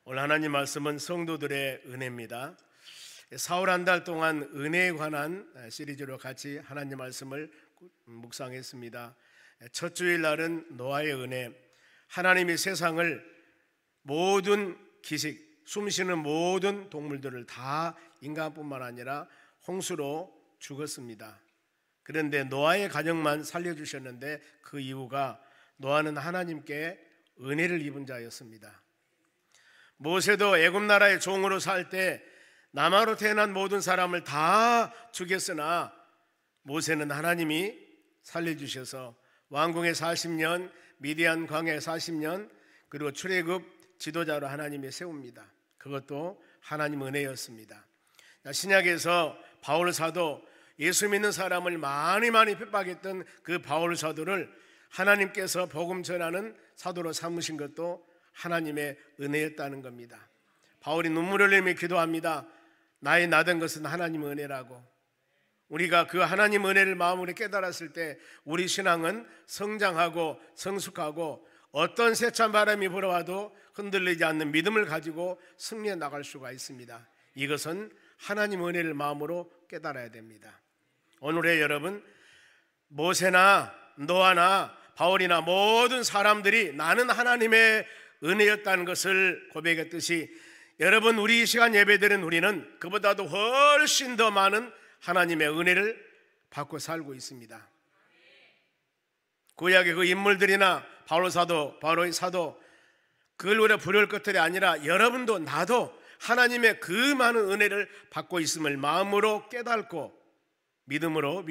오늘 하나님 말씀은 성도들의 은혜입니다. 사흘 한 달 동안 은혜에 관한 시리즈로 같이 하나님 말씀을 묵상했습니다. 첫 주일 날은 노아의 은혜, 하나님이 세상을 모든 기식, 숨쉬는 모든 동물들을 다 인간뿐만 아니라 홍수로 죽었습니다. 그런데 노아의 가정만 살려주셨는데 그 이유가 노아는 하나님께 은혜를 입은 자였습니다. 모세도 애굽 나라의 종으로 살 때 남아로 태어난 모든 사람을 다 죽였으나 모세는 하나님이 살려주셔서 왕궁에 40년, 미디안 광야에 40년, 그리고 출애굽 지도자로 하나님이 세웁니다. 그것도 하나님 은혜였습니다. 신약에서 바울 사도, 예수 믿는 사람을 많이 핍박했던 그 바울 사도를 하나님께서 복음 전하는 사도로 삼으신 것도 하나님의 은혜였다는 겁니다. 바울이 눈물을 흘리며 기도합니다. 나의 나된 것은 하나님의 은혜라고. 우리가 그 하나님 은혜를 마음으로 깨달았을 때 우리 신앙은 성장하고 성숙하고 어떤 세찬 바람이 불어와도 흔들리지 않는 믿음을 가지고 승리해 나갈 수가 있습니다. 이것은 하나님 은혜를 마음으로 깨달아야 됩니다. 오늘의 여러분, 모세나 노아나 바울이나 모든 사람들이 나는 하나님의 은혜였다는 것을 고백했듯이 여러분, 우리 이 시간 예배드린 우리는 그보다도 훨씬 더 많은 하나님의 은혜를 받고 살고 있습니다. 구약의 그 인물들이나 바울 사도, 바로의 사도, 그걸 우리가 부를 것들이 아니라 여러분도 나도 하나님의 그 많은 은혜를 받고 있음을 마음으로 깨닫고 믿음으로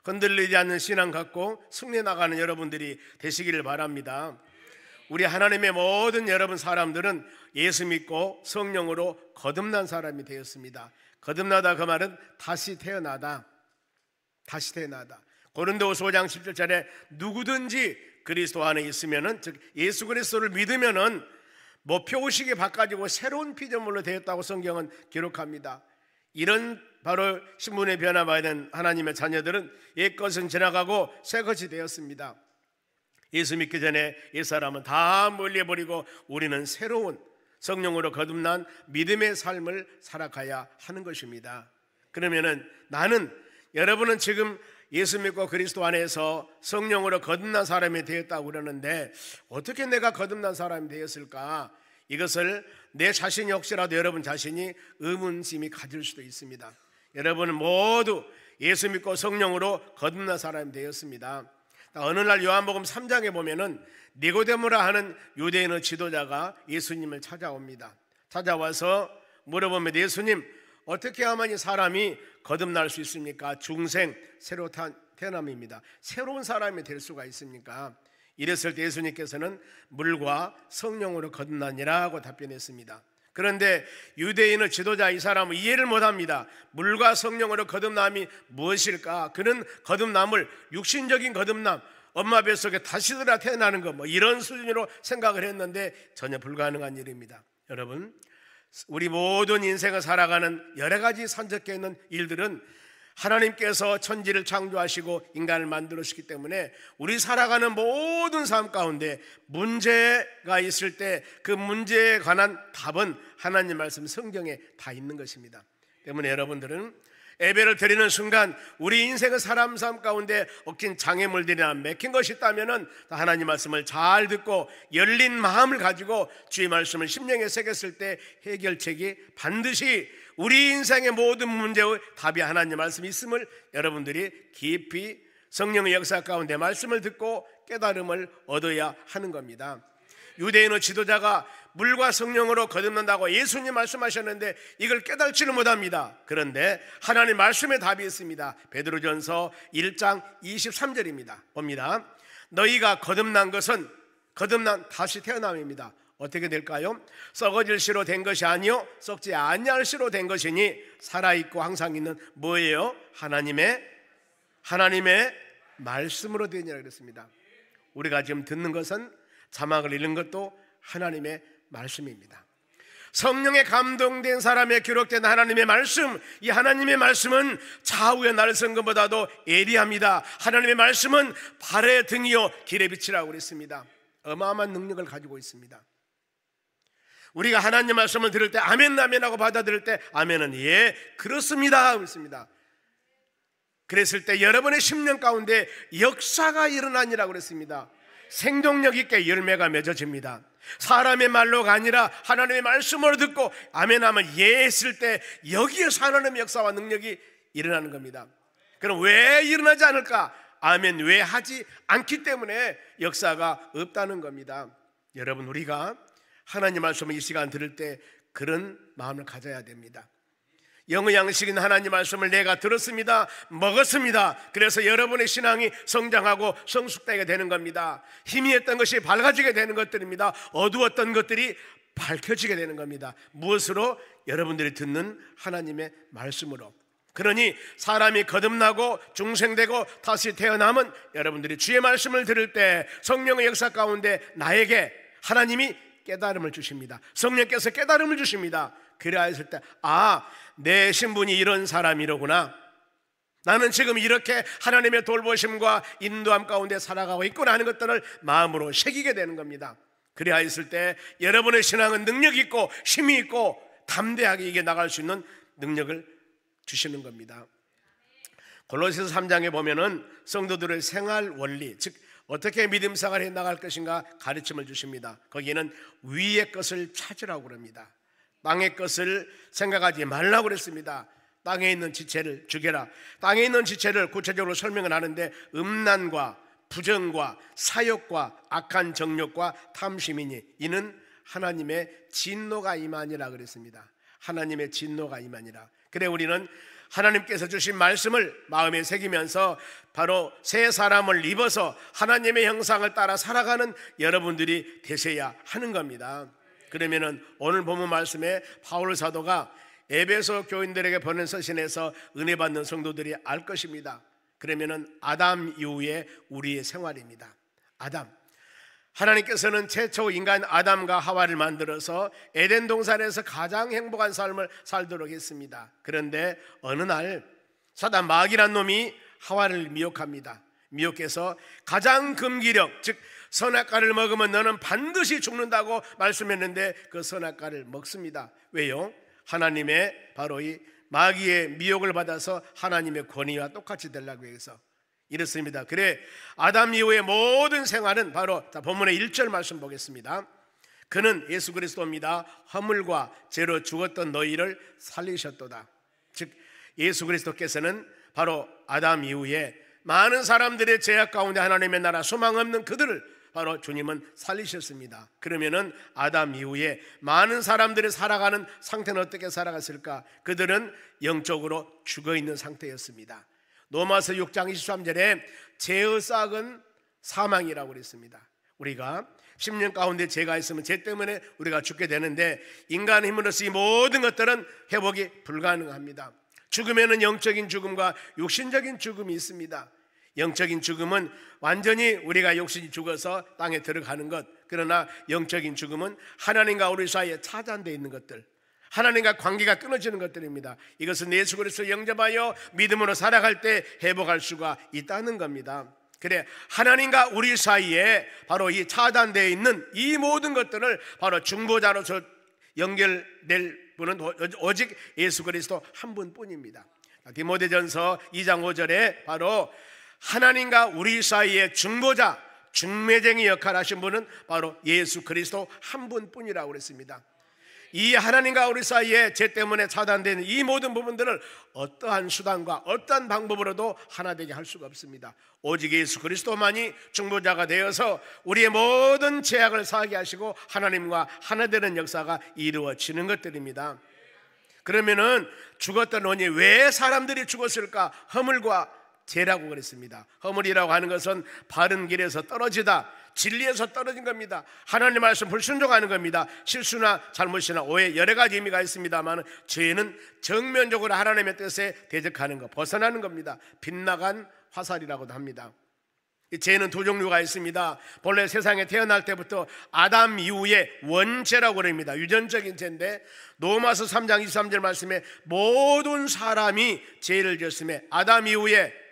흔들리지 않는 신앙 갖고 승리해 나가는 여러분들이 되시기를 바랍니다. 우리 하나님의 모든 여러분 사람들은 예수 믿고 성령으로 거듭난 사람이 되었습니다. 거듭나다, 그 말은 다시 태어나다. 고린도후서 5장 17절에 누구든지 그리스도 안에 있으면은, 즉 예수 그리스도를 믿으면은 표의식이 바꿔지고 새로운 피조물로 되었다고 성경은 기록합니다. 이런 바로 신분의 변화받은 하나님의 자녀들은 옛것은 지나가고 새것이 되었습니다. 예수 믿기 전에 옛사람은 다 멀리해버리고 우리는 새로운 성령으로 거듭난 믿음의 삶을 살아가야 하는 것입니다. 그러면은 여러분은 지금 예수 믿고 그리스도 안에서 성령으로 거듭난 사람이 되었다고 그러는데 어떻게 내가 거듭난 사람이 되었을까? 이것을 내 자신이 혹시라도 여러분 자신이 의문심이 가질 수도 있습니다. 여러분은 모두 예수 믿고 성령으로 거듭난 사람이 되었습니다. 어느 날 요한복음 3장에 보면은 니고데모라 하는 유대인의 지도자가 예수님을 찾아옵니다. 찾아와서 물어보면, 예수님, 어떻게 하면 사람이 거듭날 수 있습니까? 중생, 새로 태어남입니다. 새로운 사람이 될 수가 있습니까? 이랬을 때 예수님께서는 물과 성령으로 거듭나니라고 답변했습니다. 그런데 유대인의 지도자 이 사람은 이해를 못합니다. 물과 성령으로 거듭남이 무엇일까? 그는 거듭남을 육신적인 거듭남, 엄마 뱃속에 다시 태어나는 것, 이런 수준으로 생각을 했는데 전혀 불가능한 일입니다. 여러분, 우리 모든 인생을 살아가는 여러 가지 산적해 있는 일들은 하나님께서 천지를 창조하시고 인간을 만들었기 때문에 우리 살아가는 모든 삶 가운데 문제가 있을 때 그 문제에 관한 답은 하나님 말씀 성경에 다 있는 것입니다. 때문에 여러분들은 예배를 드리는 순간 우리 인생의 삶 가운데 얽힌 장애물들이나 맥힌 것이 있다면 하나님 말씀을 잘 듣고 열린 마음을 가지고 주의 말씀을 심령에 새겼을 때 해결책이 반드시 우리 인생의 모든 문제의 답이 하나님 말씀이 있음을 여러분들이 깊이 성령의 역사 가운데 말씀을 듣고 깨달음을 얻어야 하는 겁니다. 유대인의 지도자가 물과 성령으로 거듭난다고 예수님 말씀하셨는데 이걸 깨달지를 못합니다. 그런데 하나님 말씀의 답이 있습니다. 베드로전서 1장 23절입니다. 봅니다. 너희가 거듭난 것은 다시 태어남입니다. 어떻게 될까요? 썩어질 씨로 된 것이 아니요 썩지 아니할 씨로 된 것이니 살아있고 항상 있는 뭐예요? 하나님의 말씀으로 되니라 그랬습니다. 우리가 지금 듣는 것은 자막을 읽는 것도 하나님의 말씀입니다. 성령에 감동된 사람에 기록된 하나님의 말씀, 이 하나님의 말씀은 좌우의 날선 것보다도 예리합니다. 하나님의 말씀은 발의 등이요 길의 빛이라고 그랬습니다. 어마어마한 능력을 가지고 있습니다. 우리가 하나님 말씀을 들을 때 아멘 아멘하고 받아들일 때 아멘은 예 그렇습니다 그랬습니다. 그랬을 때 여러분의 심령 가운데 역사가 일어나니라고 그랬습니다. 생동력 있게 열매가 맺어집니다. 사람의 말로가 아니라 하나님의 말씀으로 듣고 아멘하면 예 했을 때 여기에서 하나님의 역사와 능력이 일어나는 겁니다. 그럼 왜 일어나지 않을까? 아멘 왜 하지 않기 때문에 역사가 없다는 겁니다. 여러분, 우리가 하나님 말씀을 이 시간 들을 때 그런 마음을 가져야 됩니다. 영의 양식인 하나님 말씀을 내가 들었습니다, 먹었습니다. 그래서 여러분의 신앙이 성장하고 성숙되게 되는 겁니다. 희미했던 것이 밝아지게 되는 것들입니다. 어두웠던 것들이 밝혀지게 되는 겁니다. 무엇으로? 여러분들이 듣는 하나님의 말씀으로. 그러니 사람이 거듭나고 중생되고 다시 태어나면 여러분들이 주의 말씀을 들을 때 성령의 역사 가운데 나에게 하나님이 깨달음을 주십니다. 성령께서 깨달음을 주십니다. 그래야 했을 때 내 신분이 이런 사람이로구나, 나는 지금 이렇게 하나님의 돌보심과 인도함 가운데 살아가고 있구나 하는 것들을 마음으로 새기게 되는 겁니다. 그래야 했을 때 여러분의 신앙은 능력 있고 힘이 있고 담대하게 이겨나갈 수 있는 능력을 주시는 겁니다. 골로새서 3장에 보면은 성도들의 생활 원리, 즉 어떻게 믿음 생활을 해나갈 것인가 가르침을 주십니다. 거기에는 위의 것을 찾으라고 그럽니다. 땅의 것을 생각하지 말라고 그랬습니다. 땅에 있는 지체를 죽여라. 땅에 있는 지체를 구체적으로 설명을 하는데 음란과 부정과 사욕과 악한 정욕과 탐심이니 이는 하나님의 진노가 임하니라 그랬습니다. 하나님의 진노가 임하니라. 그래 우리는 하나님께서 주신 말씀을 마음에 새기면서 바로 새 사람을 입어서 하나님의 형상을 따라 살아가는 여러분들이 되셔야 하는 겁니다. 그러면은 오늘 본문 말씀에 바울 사도가 에베소 교인들에게 보낸 서신에서 은혜 받는 성도들이 알 것입니다. 그러면은 아담 이후에 우리의 생활입니다. 아담, 하나님께서는 최초 인간 아담과 하와를 만들어서 에덴 동산에서 가장 행복한 삶을 살도록 했습니다. 그런데 어느 날 사단 마귀란 놈이 하와를 미혹합니다. 미혹해서 가장 금기력, 즉 선악과를 먹으면 너는 반드시 죽는다고 말씀했는데 그 선악과를 먹습니다. 왜요? 하나님의 바로 이 마귀의 미혹을 받아서 하나님의 권위와 똑같이 되려고 해서 이렇습니다. 그래 아담 이후의 모든 생활은 바로 본문의 1절 말씀 보겠습니다. 그는 예수 그리스도입니다. 허물과 죄로 죽었던 너희를 살리셨도다. 즉 예수 그리스도께서는 바로 아담 이후에 많은 사람들의 죄악 가운데 하나님의 나라 소망 없는 그들을 바로 주님은 살리셨습니다. 그러면은 아담 이후에 많은 사람들이 살아가는 상태는 어떻게 살아갔을까? 그들은 영적으로 죽어있는 상태였습니다. 로마서 6장 23절에 죄의 싹은 사망이라고 그랬습니다. 우리가 10년 가운데 죄가 있으면 죄 때문에 우리가 죽게 되는데 인간의 힘으로서 이 모든 것들은 회복이 불가능합니다. 죽음에는 영적인 죽음과 육신적인 죽음이 있습니다. 영적인 죽음은 완전히 우리가 육신이 죽어서 땅에 들어가는 것, 그러나 영적인 죽음은 하나님과 우리 사이에 차단되어 있는 것들, 하나님과 관계가 끊어지는 것들입니다. 이것은 예수 그리스도를 영접하여 믿음으로 살아갈 때 회복할 수가 있다는 겁니다. 그래 하나님과 우리 사이에 바로 이 차단되어 있는 이 모든 것들을 바로 중보자로서 연결될 분은 오직 예수 그리스도 한 분뿐입니다. 디모데전서 2장 5절에 바로 하나님과 우리 사이에 중보자, 중매쟁이 역할을 하신 분은 바로 예수 그리스도 한 분뿐이라고 그랬습니다. 이 하나님과 우리 사이에 죄 때문에 차단되는 이 모든 부분들을 어떠한 수단과 어떠한 방법으로도 하나 되게 할 수가 없습니다. 오직 예수 그리스도만이 중보자가 되어서 우리의 모든 죄악을 사하게 하시고 하나님과 하나 되는 역사가 이루어지는 것들입니다. 그러면은 죽었던 원인이 왜 사람들이 죽었을까? 허물과 죄라고 그랬습니다. 허물이라고 하는 것은 바른 길에서 떨어지다, 진리에서 떨어진 겁니다. 하나님 말씀 불순종하는 겁니다. 실수나 잘못이나 오해 여러 가지 의미가 있습니다만 죄는 정면적으로 하나님의 뜻에 대적하는 것, 벗어나는 겁니다. 빗나간 화살이라고도 합니다. 이 죄는 두 종류가 있습니다. 본래 세상에 태어날 때부터 아담 이후에 원죄라고 그럽니다. 유전적인 죄인데 로마서 3장 23절 말씀에 모든 사람이 죄를 지었음에 아담 이후에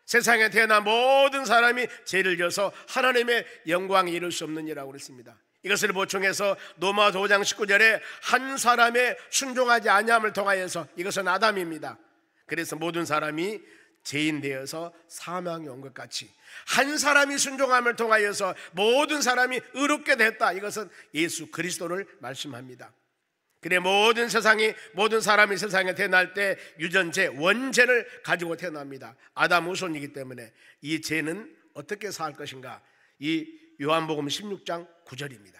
세상에 태어난 모든 사람이 죄를 지어서 하나님의 영광에 이룰 수 없는 이라고 그랬습니다. 이것을 보충해서 로마 5장 19절에 한 사람의 순종하지 아니함을 통하여서, 이것은 아담입니다. 그래서 모든 사람이 죄인 되어서 사망이 온 것 같이 한 사람이 순종함을 통하여서 모든 사람이 의롭게 됐다. 이것은 예수 그리스도를 말씀합니다. 그래 모든 사람이 세상에 태어날 때 유전죄, 원죄를 가지고 태어납니다. 아담 후손이기 때문에 이 죄는 어떻게 살 것인가? 이 요한복음 16장 9절입니다.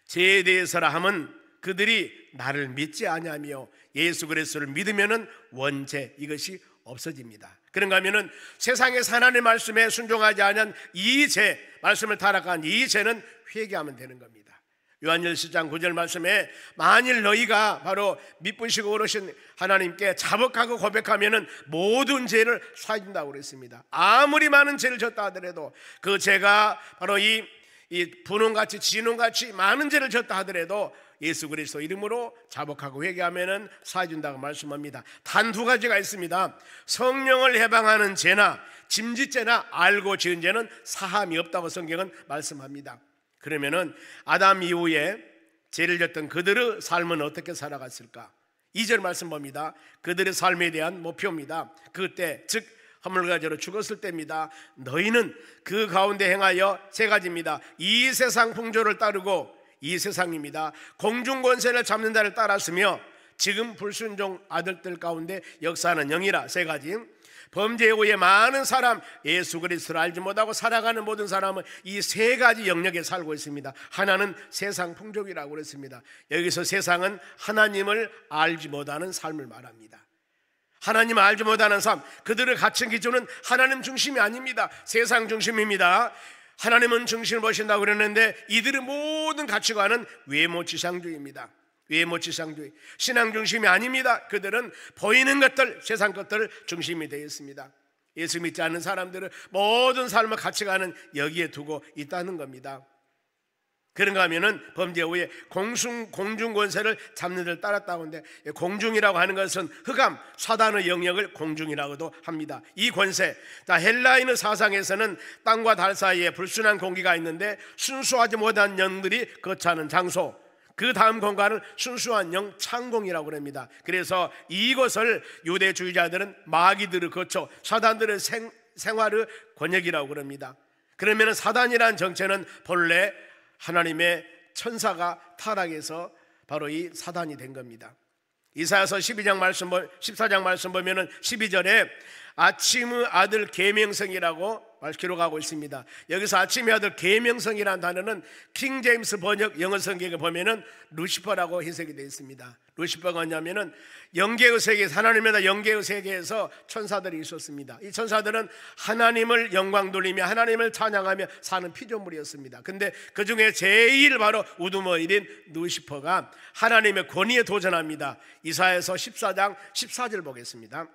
죄에 대해서라 함은 그들이 나를 믿지 아니하며 예수 그리스도를 믿으면은 원죄, 이것이 없어집니다. 그런가 하면은 세상에서 하나님의 말씀에 순종하지 않은 이 죄, 말씀을 타락한 이 죄는 회개하면 되는 겁니다. 요한일서 10장 9절 말씀에 만일 너희가 바로 미쁘시고 어르신 하나님께 자복하고 고백하면은 모든 죄를 사해 준다고 그랬습니다. 아무리 많은 죄를 졌다 하더라도 그 죄가 바로 이 분홍같이 진홍같이 많은 죄를 졌다 하더라도 예수 그리스도 이름으로 자복하고 회개하면은 사해 준다고 말씀합니다. 단 두 가지가 있습니다. 성령을 해방하는 죄나 짐짓죄나 알고 지은 죄는 사함이 없다고 성경은 말씀합니다. 그러면은 아담 이후에 죄를 졌던 그들의 삶은 어떻게 살아갔을까? 2절 말씀 봅니다. 그들의 삶에 대한 목표입니다. 그때 즉 허물가지로 죽었을 때입니다. 너희는 그 가운데 행하여 세 가지입니다. 이 세상 풍조를 따르고, 이 세상입니다. 공중권세를 잡는 자를 따랐으며 지금 불순종 아들들 가운데 역사하는 영이라. 세 가지. 범죄 후에 많은 사람, 예수 그리스도를 알지 못하고 살아가는 모든 사람은 이 세 가지 영역에 살고 있습니다. 하나는 세상 풍족이라고 그랬습니다. 여기서 세상은 하나님을 알지 못하는 삶을 말합니다. 하나님을 알지 못하는 삶, 그들의 갇힌 기준은 하나님 중심이 아닙니다. 세상 중심입니다. 하나님은 중심을 보신다고 그랬는데 이들의 모든 가치관은 외모지상주의입니다. 외모지상주의, 신앙 중심이 아닙니다. 그들은 보이는 것들, 세상 것들 중심이 되어 있습니다. 예수 믿지 않는 사람들은 모든 삶을 가치관은 여기에 두고 있다는 겁니다. 그런가 하면은 범죄 후에 공중권세를 잡는 데를 따랐다고 하는데, 공중이라고 하는 것은 흑암, 사단의 영역을 공중이라고도 합니다. 이 권세, 헬라인의 사상에서는 땅과 달 사이에 불순한 공기가 있는데 순수하지 못한 영들이 거처하는 장소, 그 다음 공간을 순수한 영 창공이라고 합니다. 그래서 이곳을 유대주의자들은 마귀들의 거처, 사단들의 생활의 권역이라고 합니다. 그러면 사단이라는 정체는 본래 하나님의 천사가 타락해서 바로 이 사단이 된 겁니다. 이사야서 14장 말씀 보면은 12절에 아침의 아들 계명성이라고 기록하고 있습니다. 여기서 아침의 아들 계명성이라는 단어는 킹 제임스 번역 영어 성경에 보면은 루시퍼라고 해석이 되어 있습니다. 루시퍼가 뭐냐면은 영계의 세계에서, 하나님의 영계의 세계에서 천사들이 있었습니다. 이 천사들은 하나님을 영광 돌리며 하나님을 찬양하며 사는 피조물이었습니다. 근데 그 중에 제일 바로 우두머리인 루시퍼가 하나님의 권위에 도전합니다. 이사야서 14장 14절 보겠습니다.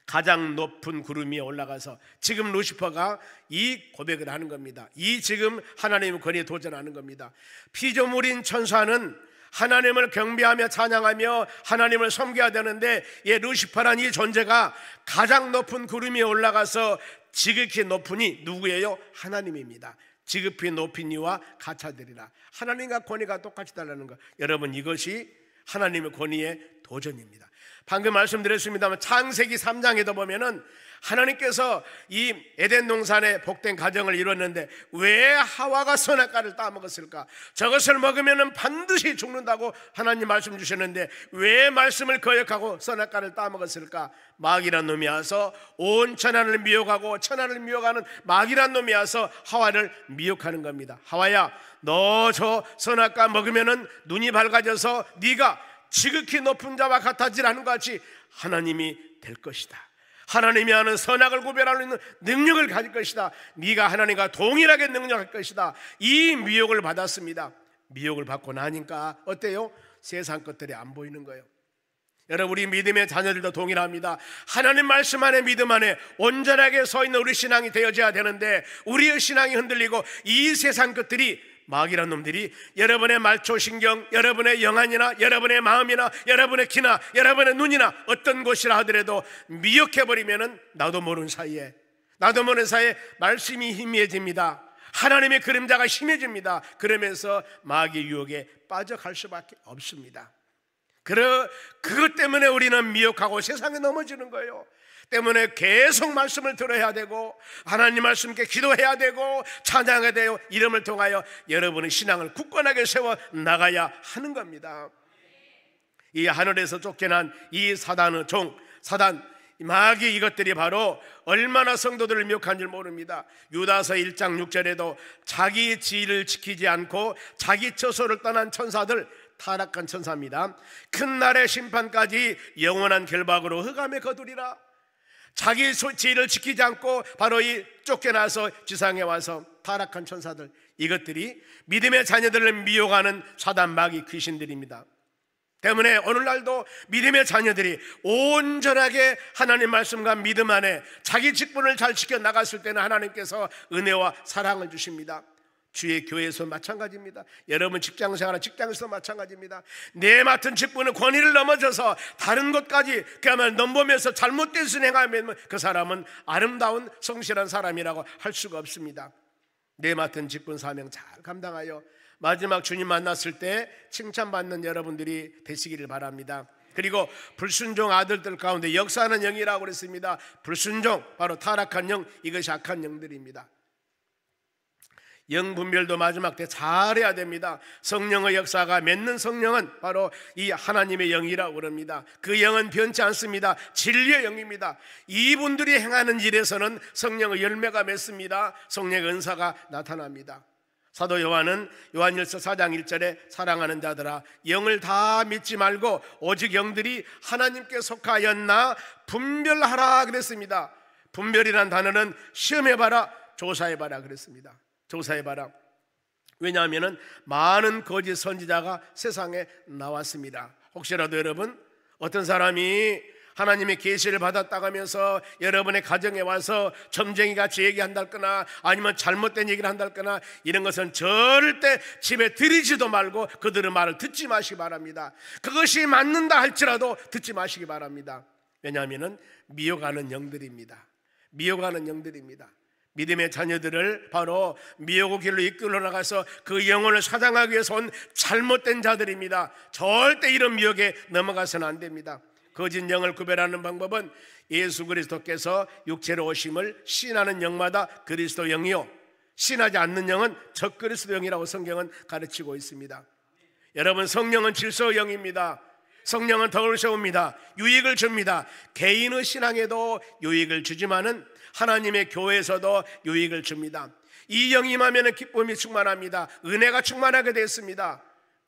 가장 높은 구름 위에 올라가서, 지금 루시퍼가 이 고백을 하는 겁니다. 이 지금 하나님의 권위에 도전하는 겁니다. 피조물인 천사는 하나님을 경배하며 찬양하며 하나님을 섬겨야 되는데, 루시퍼란 이 존재가 가장 높은 구름 위에 올라가서 지극히 높으니 누구예요? 하나님입니다. 지극히 높인 이와 같아들이라. 하나님과 권위가 똑같이 달라는 것, 여러분 이것이 하나님의 권위의 도전입니다. 방금 말씀드렸습니다만 창세기 3장에도 보면은 하나님께서 이 에덴 동산에 복된 가정을 이뤘는데 왜 하와가 선악과를 따먹었을까? 저것을 먹으면 반드시 죽는다고 하나님 말씀 주셨는데 왜 말씀을 거역하고 선악과를 따먹었을까? 마귀란 놈이 와서 온 천하를 미혹하고 천하를 미혹하는 마귀란 놈이 와서 하와를 미혹하는 겁니다. 하와야, 너 저 선악과 먹으면 눈이 밝아져서 네가 지극히 높은 자와 같아지라는 것 같이 하나님이 될 것이다. 하나님이 하는 선악을 구별하는 능력을 가질 것이다. 네가 하나님과 동일하게 능력할 것이다. 이 미혹을 받았습니다. 미혹을 받고 나니까 어때요? 세상 것들이 안 보이는 거예요. 여러분, 우리 믿음의 자녀들도 동일합니다. 하나님 말씀 안에, 믿음 안에 온전하게 서 있는 우리 신앙이 되어져야 되는데 우리의 신앙이 흔들리고 이 세상 것들이, 마귀란 놈들이 여러분의 말초신경, 여러분의 영안이나 여러분의 마음이나 여러분의 귀나 여러분의 눈이나 어떤 곳이라 하더라도 미혹해버리면 나도 모르는 사이에 말씀이 희미해집니다. 하나님의 그림자가 심해집니다. 그러면서 마귀의 유혹에 빠져갈 수밖에 없습니다. 그것 때문에 우리는 미혹하고 세상에 넘어지는 거예요. 때문에 계속 말씀을 들어야 되고 하나님 말씀께 기도해야 되고 찬양해야 돼요. 이름을 통하여 여러분의 신앙을 굳건하게 세워 나가야 하는 겁니다. 이 하늘에서 쫓겨난 이 사단의 사단 마귀, 이것들이 바로 얼마나 성도들을 미혹한 줄 모릅니다. 유다서 1장 6절에도 자기 지위를 지키지 않고 자기 처소를 떠난 천사들, 타락한 천사입니다. 큰 날의 심판까지 영원한 결박으로 흑암에 거두리라. 자기 지위를 지키지 않고 바로 이 쫓겨나서 지상에 와서 타락한 천사들, 이것들이 믿음의 자녀들을 미혹하는 사단 마귀 귀신들입니다. 때문에 오늘날도 믿음의 자녀들이 온전하게 하나님 말씀과 믿음 안에 자기 직분을 잘 지켜나갔을 때는 하나님께서 은혜와 사랑을 주십니다. 주의 교회에서 마찬가지입니다. 여러분 직장생활, 직장에서 마찬가지입니다. 내 맡은 직분은 권위를 넘어져서 다른 곳까지 그야말로 넘보면서 잘못된 것을 행하면 그 사람은 아름다운 성실한 사람이라고 할 수가 없습니다. 내 맡은 직분 사명 잘 감당하여 마지막 주님 만났을 때 칭찬받는 여러분들이 되시기를 바랍니다. 그리고 불순종 아들들 가운데 역사하는 영이라고 그랬습니다. 불순종, 바로 타락한 영, 이것이 악한 영들입니다. 영 분별도 마지막 때 잘해야 됩니다. 성령의 역사가 맺는 성령은 바로 이 하나님의 영이라고 그럽니다. 그 영은 변치 않습니다. 진리의 영입니다. 이분들이 행하는 일에서는 성령의 열매가 맺습니다. 성령의 은사가 나타납니다. 사도 요한은 요한일서 4장 1절에 사랑하는 자들아 영을 다 믿지 말고 오직 영들이 하나님께 속하였나 분별하라 그랬습니다. 분별이란 단어는 시험해봐라, 조사해봐라 그랬습니다. 조사해봐라. 왜냐하면 많은 거짓 선지자가 세상에 나왔습니다. 혹시라도 여러분 어떤 사람이 하나님의 계시를 받았다고 하면서 여러분의 가정에 와서 점쟁이같이 얘기한달거나 아니면 잘못된 얘기를 한달거나 이런 것은 절대 집에 들이지도 말고 그들의 말을 듣지 마시기 바랍니다. 그것이 맞는다 할지라도 듣지 마시기 바랍니다. 왜냐하면 미혹하는 영들입니다. 미혹하는 영들입니다. 믿음의 자녀들을 바로 미혹의 길로 이끌어 나가서 그 영혼을 사장하기 위해서 온 잘못된 자들입니다. 절대 이런 미혹에 넘어가서는 안 됩니다. 거짓 영을 구별하는 방법은 예수 그리스도께서 육체로 오심을 시인하는 영마다 그리스도 영이요 시인하지 않는 영은 적그리스도 영이라고 성경은 가르치고 있습니다. 여러분 성령은 질서의 영입니다. 성령은 덕을 세웁니다. 유익을 줍니다. 개인의 신앙에도 유익을 주지만은 하나님의 교회에서도 유익을 줍니다. 이 영이 임하면 기쁨이 충만합니다. 은혜가 충만하게 됐습니다.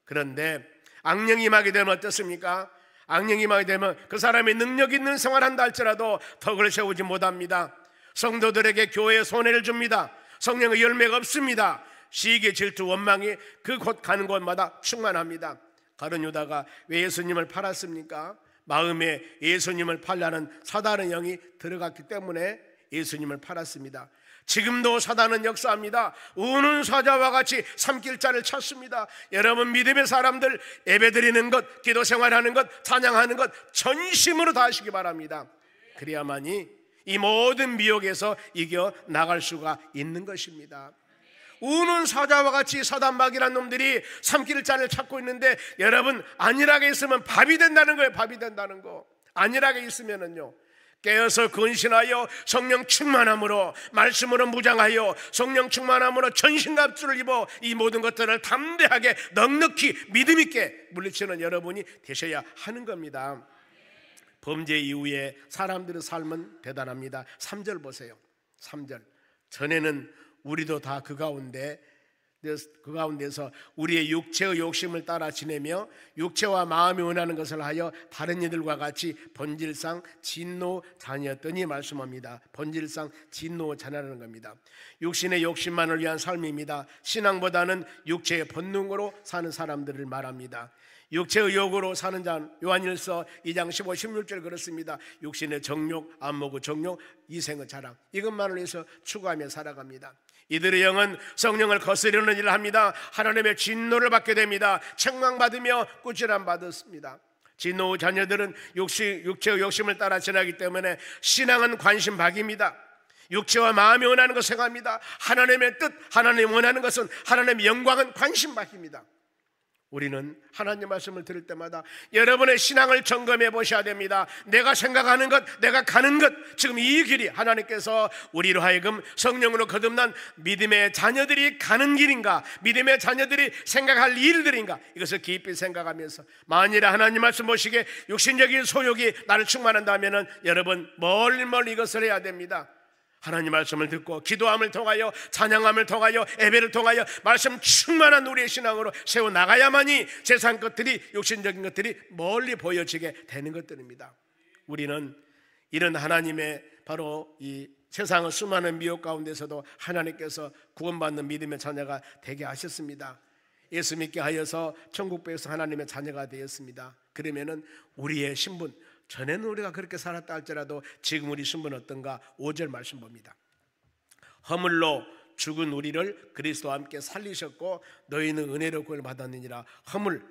그런데 악령이 임하게 되면 어떻습니까? 악령이 임하게 되면 그 사람이 능력 있는 생활한다 할지라도 덕을 세우지 못합니다. 성도들에게 교회에 손해를 줍니다. 성령의 열매가 없습니다. 시기, 질투, 원망이 그 곳 가는 곳마다 충만합니다. 가룟 유다가 왜 예수님을 팔았습니까? 마음에 예수님을 팔려는 사단의 영이 들어갔기 때문에 예수님을 팔았습니다. 지금도 사단은 역사합니다. 우는 사자와 같이 삼킬자를 찾습니다. 여러분 믿음의 사람들 예배드리는 것, 기도 생활하는 것, 찬양하는 것 전심으로 다 하시기 바랍니다. 그래야만이 이 모든 미혹에서 이겨 나갈 수가 있는 것입니다. 우는 사자와 같이 사단마귀란 놈들이 삼킬자를 찾고 있는데 여러분 안일하게 있으면 밥이 된다는 거예요. 밥이 된다는 거. 안일하게 있으면은요 깨어서 근신하여 성령 충만함으로 말씀으로 무장하여 성령 충만함으로 전신갑주를 입어 이 모든 것들을 담대하게 넉넉히 믿음 있게 물리치는 여러분이 되셔야 하는 겁니다. 범죄 이후에 사람들의 삶은 대단합니다. 3절 보세요. 3절 전에는 우리도 다 그 가운데서 우리의 육체의 욕심을 따라 지내며 육체와 마음이 원하는 것을 하여 다른 이들과 같이 본질상 진노 자녀였더니 말씀합니다. 본질상 진노 자녀라는 겁니다. 육신의 욕심만을 위한 삶입니다. 신앙보다는 육체의 본능으로 사는 사람들을 말합니다. 육체의 욕으로 사는 자 요한일서 2장 15, 16절 그렇습니다. 육신의 정욕, 안목의 정욕, 이생의 자랑 이것만을 위해서 추구하며 살아갑니다. 이들의 영은 성령을 거스르는 일을 합니다. 하나님의 진노를 받게 됩니다. 책망받으며 꾸지람 받았습니다. 진노의 자녀들은 육체의 욕심을 따라 지나기 때문에 신앙은 관심박입니다. 육체와 마음이 원하는 것을 행합니다. 하나님의 뜻, 하나님이 원하는 것은, 하나님의 영광은 관심 밖입니다. 우리는 하나님 말씀을 들을 때마다 여러분의 신앙을 점검해 보셔야 됩니다. 내가 생각하는 것, 내가 가는 것, 지금 이 길이 하나님께서 우리로 하여금 성령으로 거듭난 믿음의 자녀들이 가는 길인가, 믿음의 자녀들이 생각할 일들인가, 이것을 깊이 생각하면서 만일에 하나님 말씀 보시기에 육신적인 소욕이 나를 충만한다면 여러분 멀리 이것을 해야 됩니다. 하나님 말씀을 듣고 기도함을 통하여, 찬양함을 통하여, 예배를 통하여 말씀 충만한 우리의 신앙으로 세워나가야만이 세상 것들이, 육신적인 것들이 멀리 보여지게 되는 것들입니다. 우리는 이런 하나님의 바로 이 세상의 수많은 미혹 가운데서도 하나님께서 구원받는 믿음의 자녀가 되게 하셨습니다. 예수 믿게 하여서 천국배에서 하나님의 자녀가 되었습니다. 그러면은 우리의 신분, 전에는 우리가 그렇게 살았다 할지라도 지금 우리 신분은 어떤가? 5절 말씀 봅니다. 허물로 죽은 우리를 그리스도와 함께 살리셨고 너희는 은혜로 구원을 받았느니라. 허물,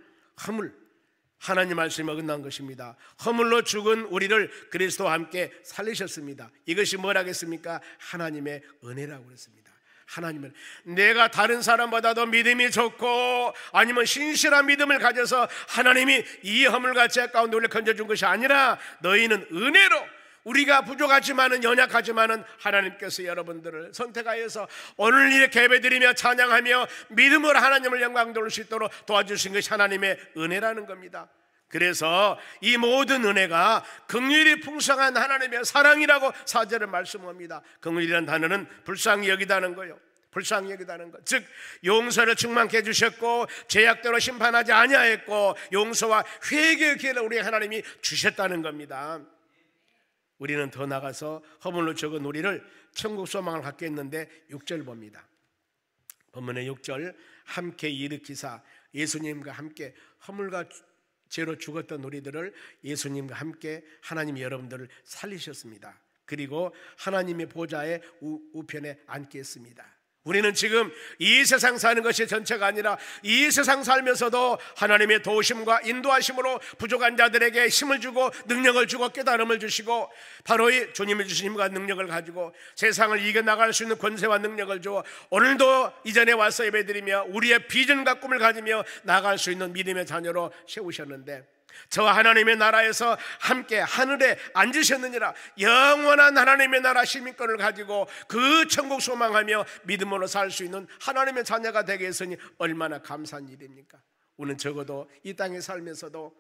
하나님 말씀이 어긋난 것입니다. 허물로 죽은 우리를 그리스도와 함께 살리셨습니다. 이것이 뭐라겠습니까? 하나님의 은혜라고 그랬습니다. 하나님은 내가 다른 사람보다도 믿음이 좋고 아니면 신실한 믿음을 가져서 하나님이 이 허물과 죄 가운데 우리를 건져준 것이 아니라 너희는 은혜로, 우리가 부족하지만은 연약하지만은 하나님께서 여러분들을 선택하여서 오늘 이렇게 예배드리며 찬양하며 믿음으로 하나님을 영광 돌릴 수 있도록 도와주신 것이 하나님의 은혜라는 겁니다. 그래서 이 모든 은혜가 긍휼이 풍성한 하나님의 사랑이라고 4절에 말씀합니다. 긍휼이라는 단어는 불쌍히 여기다는 거예요. 불쌍히 여기다는 것, 즉 용서를 충만케 해주셨고 죄악대로 심판하지 아니하였고 용서와 회개의 기회를 우리 하나님이 주셨다는 겁니다. 우리는 더 나가서 허물로 적은 우리를 천국 소망을 갖게 했는데 6절 봅니다. 본문의 6절, 함께 일으키사 예수님과 함께 허물과 죄로 죽었던 우리들을 예수님과 함께 하나님이 여러분들을 살리셨습니다. 그리고 하나님의 보좌의 우편에 앉게 했습니다. 우리는 지금 이 세상 사는 것이 전체가 아니라 이 세상 살면서도 하나님의 도우심과 인도하심으로 부족한 자들에게 힘을 주고 능력을 주고 깨달음을 주시고 바로 이 주님이 주신 힘과 능력을 가지고 세상을 이겨나갈 수 있는 권세와 능력을 주어 오늘도 이전에 와서 예배드리며 우리의 비전과 꿈을 가지며 나아갈 수 있는 믿음의 자녀로 세우셨는데 저와 하나님의 나라에서 함께 하늘에 앉으셨느니라. 영원한 하나님의 나라 시민권을 가지고 그 천국 소망하며 믿음으로 살 수 있는 하나님의 자녀가 되게 했으니 얼마나 감사한 일입니까? 우리는 적어도 이 땅에 살면서도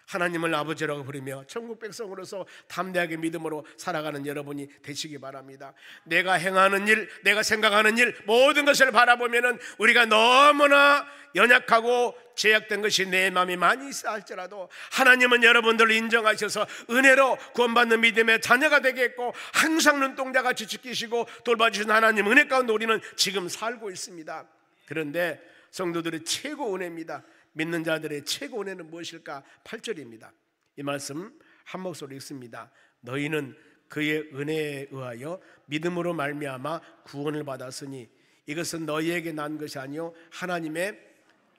하나님을 아버지라고 부르며 천국 백성으로서 담대하게 믿음으로 살아가는 여러분이 되시기 바랍니다. 내가 행하는 일, 내가 생각하는 일, 모든 것을 바라보면은 우리가 너무나 연약하고 제약된 것이 내 마음이 많이 있어 할지라도 하나님은 여러분들을 인정하셔서 은혜로 구원받는 믿음의 자녀가 되게 했고 항상 눈동자같이 지키시고 돌봐주신 하나님 은혜 가운데 우리는 지금 살고 있습니다. 그런데 성도들의 최고 은혜입니다. 믿는 자들의 최고 은혜는 무엇일까? 8절입니다. 이 말씀 한 목소리로 읽습니다. 너희는 그의 은혜에 의하여 믿음으로 말미암아 구원을 받았으니 이것은 너희에게 난 것이 아니요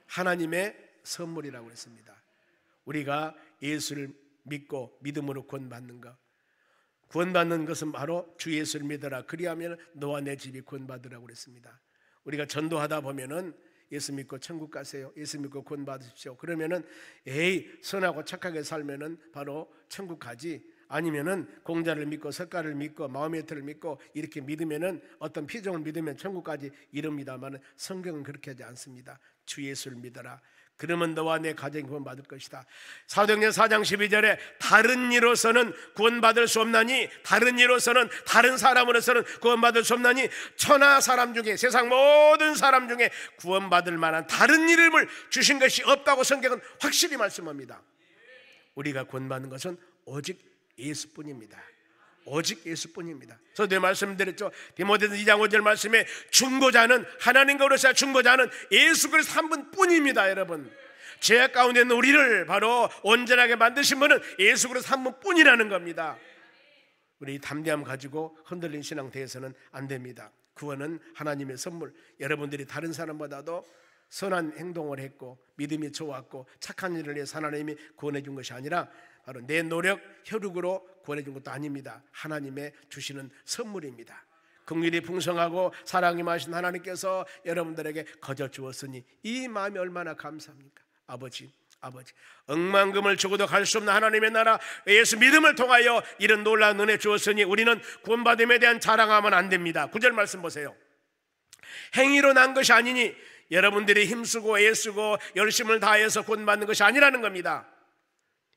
하나님의 선물이라고 했습니다. 우리가 예수를 믿고 믿음으로 구원받는 것, 구원받는 것은 바로 주 예수를 믿어라 그리하면 너와 내 집이 구원받으라고 그랬습니다. 우리가 전도하다 보면은 예수 믿고 천국 가세요, 예수 믿고 구원 받으십시오 그러면은 선하고 착하게 살면은 바로 천국 가지, 아니면은 공자를 믿고 석가를 믿고 마음의 틀을 믿고 이렇게 믿으면은 어떤 피정을 믿으면 천국까지 이릅니다만 성경은 그렇게 하지 않습니다. 주 예수를 믿어라 그러면 너와 내 가정이 구원받을 것이다. 사도행전 4장 12절에 다른 이로서는 구원받을 수 없나니, 다른 이로서는, 다른 사람으로서는 구원받을 수 없나니 천하 사람 중에, 세상 모든 사람 중에 구원받을 만한 다른 이름을 주신 것이 없다고 성경은 확실히 말씀합니다. 우리가 구원받는 것은 오직 예수뿐입니다. 오직 예수뿐입니다. 저도 말씀드렸죠. 디모데서 2장 5절 말씀에 중보자는 하나님과 우리사 중보자는 예수 그리스도 한 분뿐입니다. 여러분, 죄악 가운데 있는 우리를 바로 온전하게 만드신 분은 예수 그리스도 한 분뿐이라는 겁니다. 우리 담대함 가지고 흔들린 신앙 대해서는 안 됩니다. 구원은 하나님의 선물. 여러분들이 다른 사람보다도 선한 행동을 했고 믿음이 좋았고 착한 일을 해서 하나님이 구원해 준 것이 아니라 바로 내 노력, 혈육으로 구원해 준 것도 아닙니다. 하나님의 주시는 선물입니다. 긍휼이 풍성하고 사랑이 많으신 하나님께서 여러분들에게 거저 주었으니 이 마음이 얼마나 감사합니까? 아버지, 억만금을 주고도 갈 수 없는 하나님의 나라 예수 믿음을 통하여 이런 놀라운 은혜 주었으니 우리는 구원받음에 대한 자랑하면 안 됩니다. 9절 말씀 보세요. 행위로 난 것이 아니니 여러분들이 힘쓰고 애쓰고 열심을 다해서 구원받는 것이 아니라는 겁니다.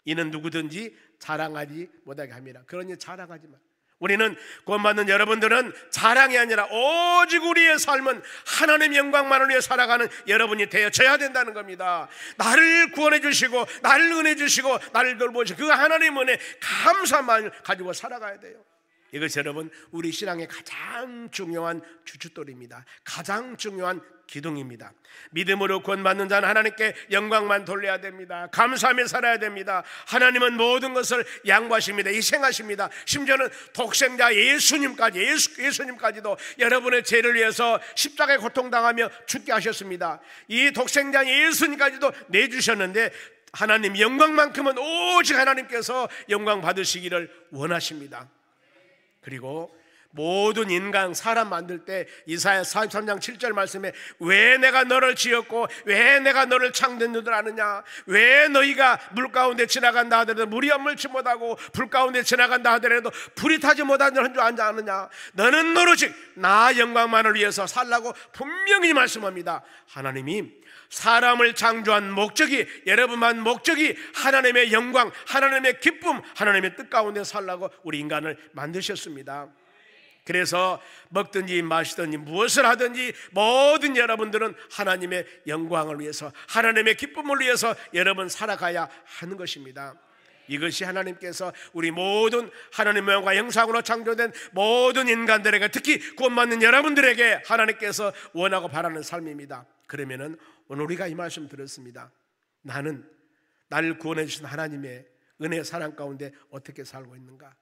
이는 누구든지 자랑하지 못하게 합니다. 그러니 자랑하지 마. 우리는 구원받는 여러분들은 자랑이 아니라 오직 우리의 삶은 하나님의 영광만을 위해 살아가는 여러분이 되어져야 된다는 겁니다. 나를 구원해 주시고 나를 은혜 주시고 나를 돌보시고 그 하나님 은혜 감사만을 가지고 살아가야 돼요. 이것이 여러분 우리 신앙의 가장 중요한 주춧돌입니다. 가장 중요한 기둥입니다. 믿음으로 구원받는 자는 하나님께 영광만 돌려야 됩니다. 감사하며 살아야 됩니다. 하나님은 모든 것을 양보하십니다. 희생하십니다. 심지어는 독생자 예수님까지도 여러분의 죄를 위해서 십자가에 고통당하며 죽게 하셨습니다. 이 독생자 예수님까지도 내주셨는데 하나님 영광만큼은 오직 하나님께서 영광 받으시기를 원하십니다. 그리고 모든 인간 사람 만들 때 이사야 43장 7절 말씀에 왜 내가 너를 지었고 왜 내가 너를 창조한 줄 아느냐, 왜 너희가 물 가운데 지나간다 하더라도 물이 엄물치 못하고 불 가운데 지나간다 하더라도 불이 타지 못하는 줄 아느냐, 너는 오로지 나 영광만을 위해서 살라고 분명히 말씀합니다. 하나님이 사람을 창조한 목적이, 여러분만 목적이 하나님의 영광, 하나님의 기쁨, 하나님의 뜻 가운데 살라고 우리 인간을 만드셨습니다. 그래서 먹든지 마시든지 무엇을 하든지 모든 여러분들은 하나님의 영광을 위해서, 하나님의 기쁨을 위해서 여러분 살아가야 하는 것입니다. 이것이 하나님께서 우리 모든 하나님의 영과 형상으로 창조된 모든 인간들에게, 특히 구원받는 여러분들에게 하나님께서 원하고 바라는 삶입니다. 그러면은 오늘 우리가 이 말씀 들었습니다. 나는 나를 구원해 주신 하나님의 은혜 사랑 가운데 어떻게 살고 있는가?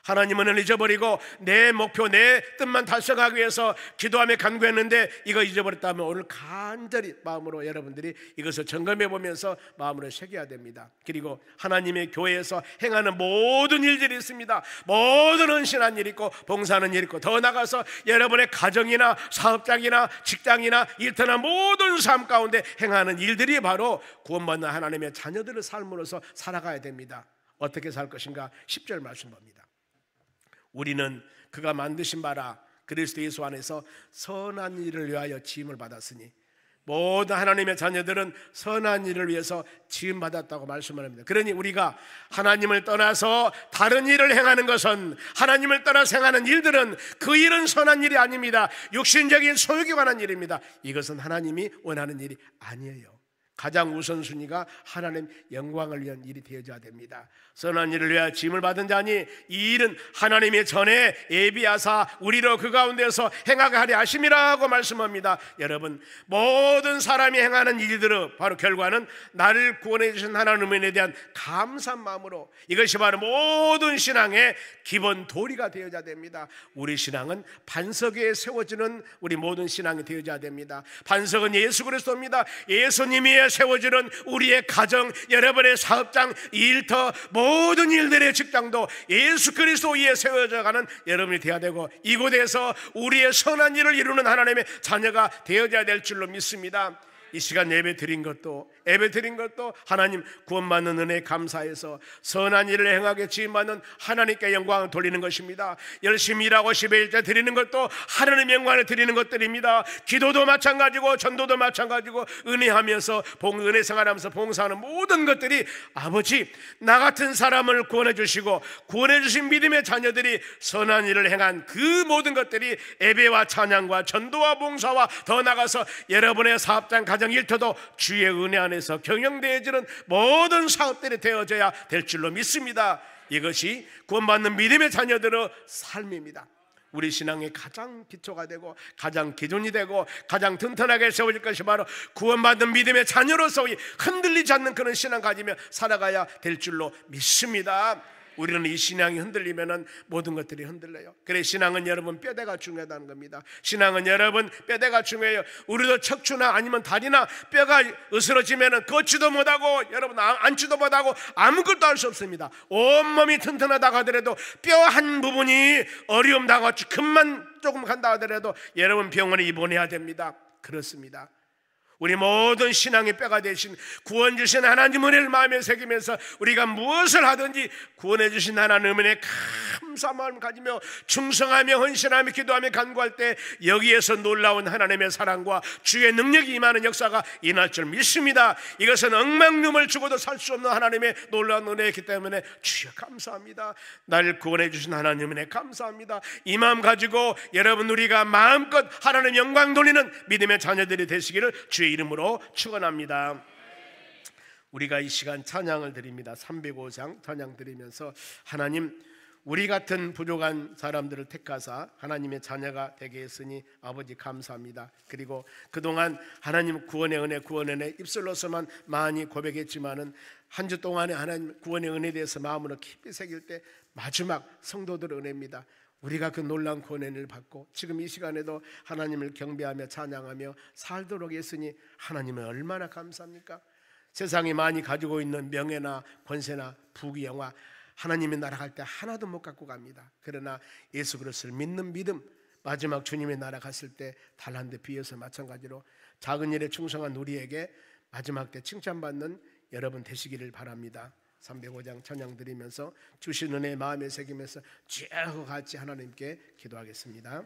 하나님은 은혜를 잊어버리고 내 목표, 내 뜻만 달성하기 위해서 기도하며 간구했는데 이거 잊어버렸다면 오늘 간절히 마음으로 여러분들이 이것을 점검해 보면서 마음으로 새겨야 됩니다. 그리고 하나님의 교회에서 행하는 모든 일들이 있습니다. 모든 헌신한 일이 있고 봉사하는 일이 있고, 더 나아가서 여러분의 가정이나 사업장이나 직장이나 일터나 모든 삶 가운데 행하는 일들이 바로 구원받는 하나님의 자녀들의 삶으로서 살아가야 됩니다. 어떻게 살 것인가? 10절 말씀 봅니다. 우리는 그가 만드신 바라 그리스도 예수 안에서 선한 일을 위하여 지음을 받았으니, 모든 하나님의 자녀들은 선한 일을 위해서 지음받았다고 말씀을 합니다. 그러니 우리가 하나님을 떠나서 다른 일을 행하는 것은, 하나님을 떠나서 행하는 일들은 그 일은 선한 일이 아닙니다. 육신적인 소욕에 관한 일입니다. 이것은 하나님이 원하는 일이 아니에요. 가장 우선순위가 하나님 영광을 위한 일이 되어져야 됩니다. 선한 일을 위하여 지음을 받은 자니 이 일은 하나님의 전에 예비하사 우리로 그 가운데서 행하게 하려 하심이라고 말씀합니다. 여러분, 모든 사람이 행하는 일들은 바로 결과는 나를 구원해 주신 하나님에 대한 감사한 마음으로, 이것이 바로 모든 신앙의 기본 도리가 되어져야 됩니다. 우리 신앙은 반석 위에 세워지는 우리 모든 신앙이 되어져야 됩니다. 반석은 예수 그리스도입니다. 예수님이 세워지는 우리의 가정, 여러분의 사업장, 일터, 모든 일들의 직장도 예수 그리스도 위에 세워져가는 여러분이 되어야 되고, 이곳에서 우리의 선한 일을 이루는 하나님의 자녀가 되어져야 될 줄로 믿습니다. 이 시간 예배 드린 것도 하나님 구원받는 은혜에 감사해서 선한 일을 행하게 지음받는 하나님께 영광을 돌리는 것입니다. 열심히 일하고 11조 드리는 것도 하나님 영광을 드리는 것들입니다. 기도도 마찬가지고 전도도 마찬가지고 은혜하면서 은혜 생활하면서 봉사하는 모든 것들이 아버지, 나 같은 사람을 구원해 주시고 구원해 주신 믿음의 자녀들이 선한 일을 행한 그 모든 것들이 예배와 찬양과 전도와 봉사와 더 나아가서 여러분의 사업장, 가정, 일터도 주의 은혜 안에서 경영되어지는 모든 사업들이 되어져야 될 줄로 믿습니다. 이것이 구원받는 믿음의 자녀들의 삶입니다. 우리 신앙의 가장 기초가 되고 가장 기준이 되고 가장 튼튼하게 세워질 것이 바로 구원받는 믿음의 자녀로서 흔들리지 않는 그런 신앙 가지며 살아가야 될 줄로 믿습니다. 우리는 이 신앙이 흔들리면은 모든 것들이 흔들려요. 그래 신앙은 여러분 뼈대가 중요하다는 겁니다. 신앙은 여러분 뼈대가 중요해요. 우리도 척추나 아니면 다리나 뼈가 으스러지면은 걷지도 못하고 여러분 앉지도 못하고 아무것도 할 수 없습니다. 온몸이 튼튼하다고 하더라도 뼈 한 부분이 어려움 당하고 금만 조금 간다 하더라도 여러분 병원에 입원해야 됩니다. 그렇습니다. 우리 모든 신앙의 뼈가 되신 구원 주신 하나님 은혜를 마음에 새기면서 우리가 무엇을 하든지 구원해 주신 하나님 은혜에 감사한 마음을 가지며 충성하며 헌신하며 기도하며 간구할 때 여기에서 놀라운 하나님의 사랑과 주의 능력이 임하는 역사가 일어날 줄 믿습니다. 이것은 억만금을 주고도 살 수 없는 하나님의 놀라운 은혜이기 때문에 주여 감사합니다. 나를 구원해 주신 하나님 은혜 감사합니다. 이 마음 가지고 여러분 우리가 마음껏 하나님 영광 돌리는 믿음의 자녀들이 되시기를 주의 이름으로 축원합니다. 우리가 이 시간 찬양을 드립니다. 305장 찬양 드리면서 하나님 우리 같은 부족한 사람들을 택하사 하나님의 자녀가 되게 했으니 아버지 감사합니다. 그리고 그동안 하나님 구원의 은혜 구원의 은혜 입술로서만 많이 고백했지만은 한 주 동안에 하나님 구원의 은혜에 대해서 마음으로 깊이 새길 때 마지막 성도들의 은혜입니다. 우리가 그 놀라운 구원의 은혜를 받고 지금 이 시간에도 하나님을 경배하며 찬양하며 살도록 했으니 하나님은 얼마나 감사합니까? 세상이 많이 가지고 있는 명예나 권세나 부귀 영화 하나님의 나라 갈 때 하나도 못 갖고 갑니다. 그러나 예수 그리스도를 믿는 믿음 마지막 주님의 나라 갔을 때 달란트 비해서 마찬가지로 작은 일에 충성한 우리에게 마지막 때 칭찬받는 여러분 되시기를 바랍니다. 305장 찬양 드리면서 주신 은혜 마음에 새기면서 쭉 같이 하나님께 기도하겠습니다.